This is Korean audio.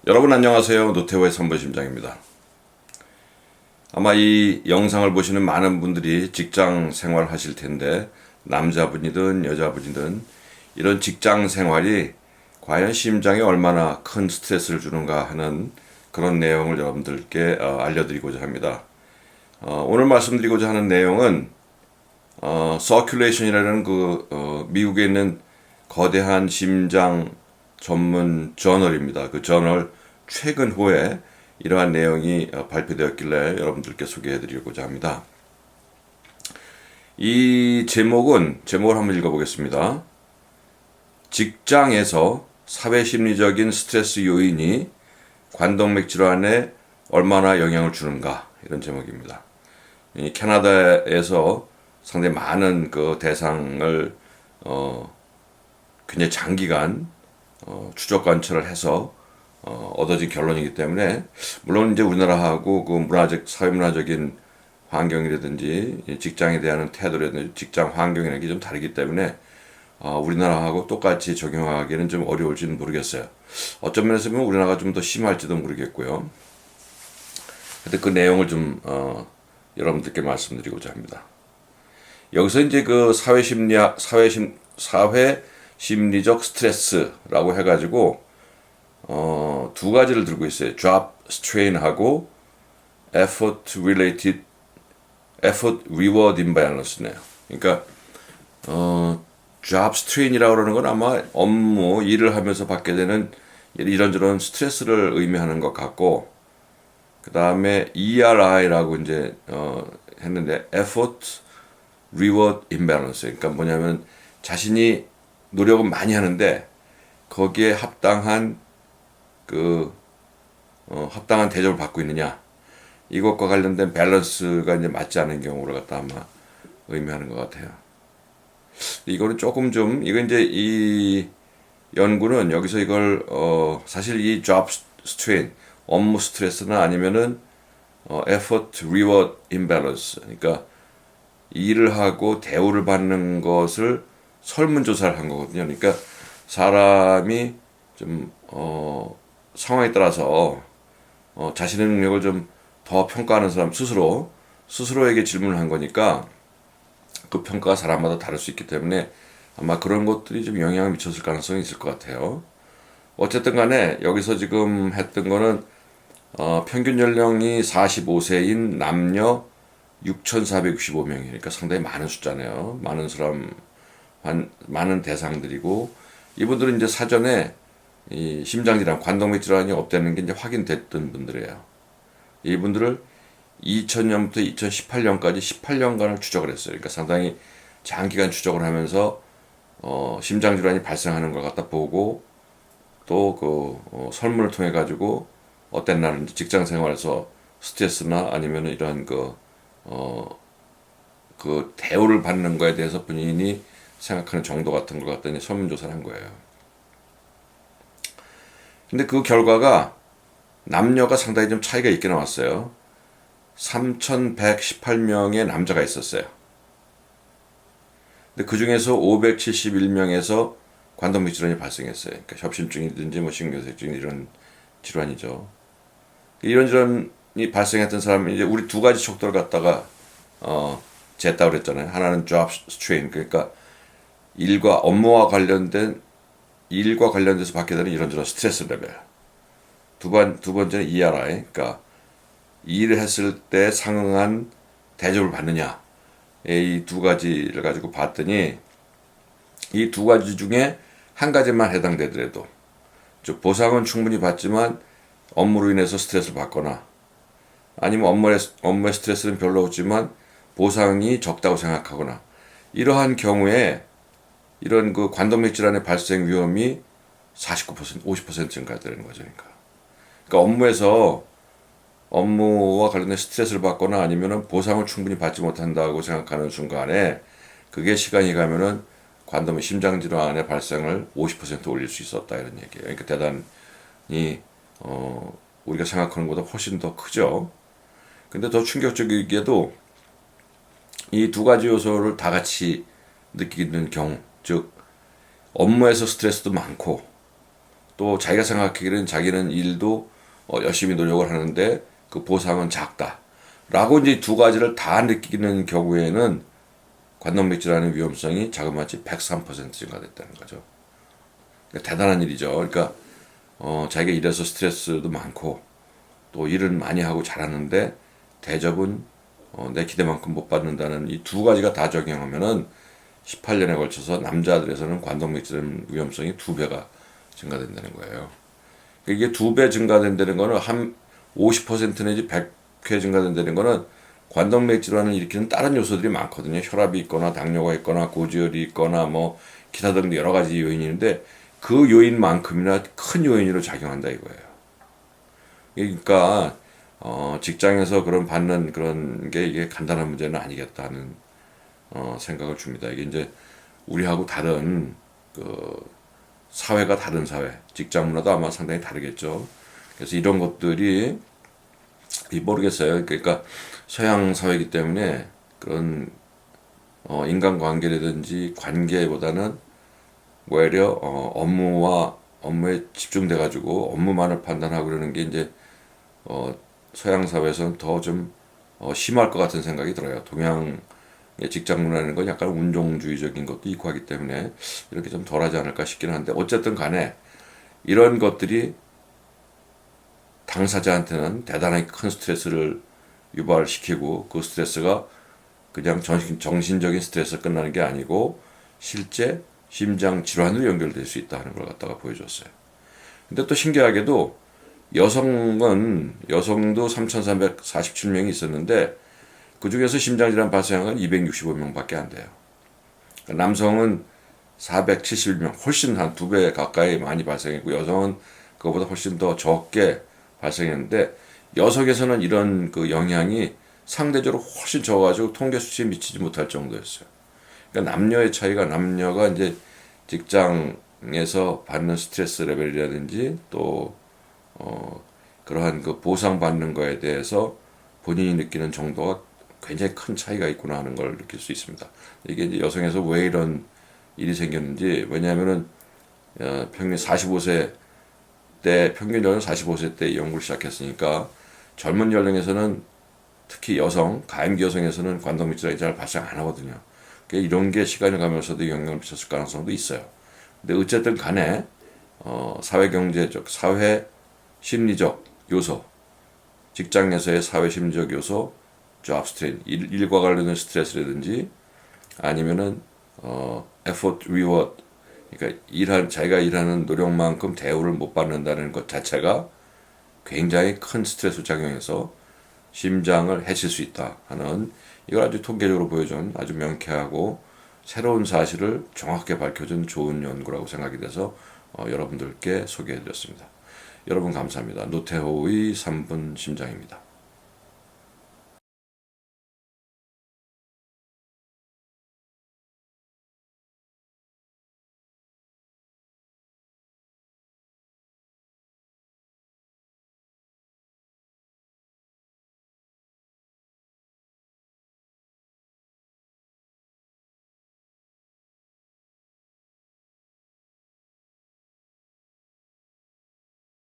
여러분 안녕하세요. 노태우의 선보심장입니다. 아마 이 영상을 보시는 많은 분들이 직장 생활 하실 텐데 남자분이든 여자분이든 이런 직장 생활이 과연 심장에 얼마나 큰 스트레스를 주는가 하는 그런 내용을 여러분들께 알려드리고자 합니다. 오늘 말씀드리고자 하는 내용은 Circulation이라는 미국에 있는 거대한 심장 전문 저널입니다. 그 저널 최근호에 이러한 내용이 발표되었길래 여러분들께 소개해드리고자 합니다. 이 제목을 한번 읽어보겠습니다. 직장에서 사회심리적인 스트레스 요인이 관동맥 질환에 얼마나 영향을 주는가, 이런 제목입니다. 이 캐나다에서 상당히 많은 그 대상을 굉장히 장기간 추적 관찰을 해서 얻어진 결론이기 때문에, 물론 이제 우리나라하고 그 사회문화적인 환경이라든지 직장에 대한 태도라든지 직장 환경이라는 게 좀 다르기 때문에 우리나라하고 똑같이 적용하기는 좀 어려울지는 모르겠어요. 어떤 면에서 보면 우리나라가 좀 더 심할지도 모르겠고요. 하여튼 그 내용을 좀 여러분들께 말씀드리고자 합니다. 여기서 이제 그 사회심리적 스트레스라고 해가지고 두 가지를 들고 있어요. Job strain하고 Effort Reward Imbalance네요. 그러니까 Job strain이라고 그러는 건 아마 일을 하면서 받게 되는 이런저런 스트레스를 의미하는 것 같고, 그 다음에 ERI라고 이제 했는데 Effort Reward Imbalance. 그러니까 뭐냐면 자신이 노력은 많이 하는데 거기에 합당한 합당한 대접을 받고 있느냐, 이것과 관련된 밸런스가 이제 맞지 않은 경우를 갖다 아마 의미하는 것 같아요. 이거는 조금 좀, 이거 이제 이 연구는 여기서 이걸 사실 이 job strain, 업무 스트레스나 아니면은 effort reward imbalance, 그러니까 일을 하고 대우를 받는 것을 설문조사를 한 거거든요. 그러니까 사람이 좀 상황에 따라서 자신의 능력을 좀 더 평가하는 사람 스스로에게 질문을 한 거니까 그 평가가 사람마다 다를 수 있기 때문에 아마 그런 것들이 좀 영향을 미쳤을 가능성이 있을 것 같아요. 어쨌든 간에 여기서 지금 했던 거는 평균 연령이 45세인 남녀 6,465명이니까 그러니까 상당히 많은 숫자네요. 많은 대상들이고, 이분들은 이제 사전에 이 심장질환, 관동맥 질환이 없다는 게 이제 확인됐던 분들이에요. 이분들을 2000년부터 2018년까지 18년간을 추적을 했어요. 그러니까 상당히 장기간 추적을 하면서 심장질환이 발생하는 걸 갖다 보고, 또 설문을 통해 가지고 어땠나는 직장 생활에서 스트레스나 아니면 이런 대우를 받는 거에 대해서 본인이 생각하는 정도 같은 걸 갖다 설문조사를 한 거예요. 근데 그 결과가 남녀가 상당히 좀 차이가 있게 나왔어요. 3,118명의 남자가 있었어요. 근데 그 중에서 571명에서 관동맥 질환이 발생했어요. 그러니까 협심증이든지 신경쇠증 이런 질환이죠. 이런 질환이 발생했던 사람이 이제 우리 두 가지 척도를 갖다가 쟀다고 그랬잖아요. 하나는 job strain, 그러니까 일과 관련돼서 받게 되는 이런저런 스트레스 레벨. 두 번째는 ERI, 그러니까 일을 했을 때 상응한 대접을 받느냐. 이 두 가지를 가지고 봤더니 이 두 가지 중에 한 가지만 해당되더라도, 보상은 충분히 받지만 업무로 인해서 스트레스를 받거나, 아니면 업무의 스트레스는 별로 없지만 보상이 적다고 생각하거나, 이러한 경우에 이런 관동맥 질환의 발생 위험이 49%, 50% 증가되는 거죠. 그러니까 업무와 관련된 스트레스를 받거나 아니면은 보상을 충분히 받지 못한다고 생각하는 순간에 그게 시간이 가면은 관동맥 심장질환의 발생을 50% 올릴 수 있었다, 이런 얘기예요. 그러니까 대단히 우리가 생각하는 것보다 훨씬 더 크죠. 근데 더 충격적이게도 이 두 가지 요소를 다 같이 느끼는 경우, 즉 업무에서 스트레스도 많고 또 자기가 생각하기에는 자기는 일도 열심히 노력을 하는데 그 보상은 작다. 라고 이제 두 가지를 다 느끼는 경우에는 관동맥주라는 위험성이 자그마치 103% 증가됐다는 거죠. 그러니까 대단한 일이죠. 그러니까 자기가 일해서 스트레스도 많고 또 일은 많이 하고 잘하는데 대접은 내 기대만큼 못 받는다는 이 두 가지가 다 적용하면은 18년에 걸쳐서 남자들에서는 관동맥주라는 위험성이 2배가 증가된다는 거예요. 이게 2배 증가된다는 거는 한 50% 내지 100회 증가된다는 거는 관동맥 질환을 일으키는 다른 요소들이 많거든요. 혈압이 있거나 당뇨가 있거나 고지혈이 있거나 뭐 기타 등등 여러 가지 요인이 있는데 그 요인만큼이나 큰 요인으로 작용한다 이거예요. 그러니까 직장에서 그런 받는 그런 게 이게 간단한 문제는 아니겠다는 생각을 줍니다. 이게 이제 우리하고 다른 그 사회가 다른 사회, 직장 문화도 아마 상당히 다르겠죠. 그래서 이런 것들이 모르겠어요. 그러니까 서양 사회이기 때문에 그런 인간관계라든지 관계보다는 오히려 업무에 집중돼 가지고 업무만을 판단하고 그러는 게 이제 서양 사회에서는 더 좀 심할 것 같은 생각이 들어요. 동양의 직장 문화라는 건 약간 운종주의적인 것도 있고 하기 때문에 이렇게 좀 덜하지 않을까 싶기는 한데 어쨌든 간에 이런 것들이 당사자한테는 대단하게 큰 스트레스를 유발시키고 그 스트레스가 그냥 정신적인 스트레스 끝나는 게 아니고 실제 심장 질환으로 연결될 수 있다는 걸 갖다가 보여줬어요. 근데 또 신기하게도 여성도 3,347명이 있었는데 그 중에서 심장질환 발생한 건 265명밖에 안 돼요. 그러니까 남성은 471명, 훨씬 한 2배 가까이 많이 발생했고 여성은 그거보다 훨씬 더 적게 발생했는데 여성에서는 이런 그 영향이 상대적으로 훨씬 적어가지고 통계 수치에 미치지 못할 정도였어요. 그러니까 남녀의 차이가 남녀가 이제 직장에서 받는 스트레스 레벨이라든지 또 그러한 그 보상받는 거에 대해서 본인이 느끼는 정도가 굉장히 큰 차이가 있구나 하는 걸 느낄 수 있습니다. 이게 이제 여성에서 왜 이런 일이 생겼는지 왜냐하면은 평균 45세 때 평균 연령 45세 때 연구를 시작했으니까 젊은 연령에서는 특히 여성 가임기 여성에서는 관동맥 질환이 잘 발생 안 하거든요. 그러니까 이런 게 시간이 가면서도 영향을 미쳤을 가능성도 있어요. 근데 어쨌든 간에 사회 경제적 사회 심리적 요소 직장에서의 사회 심리적 요소 job strain 일과 관련된 스트레스라든지 아니면은 effort reward 그러니까 자기가 일하는 노력만큼 대우를 못 받는다는 것 자체가 굉장히 큰 스트레스 작용해서 심장을 해칠 수 있다 하는 이걸 아주 통계적으로 보여준 아주 명쾌하고 새로운 사실을 정확하게 밝혀준 좋은 연구라고 생각이 돼서 여러분들께 소개해드렸습니다. 여러분 감사합니다. 노태호의 3분 심장입니다.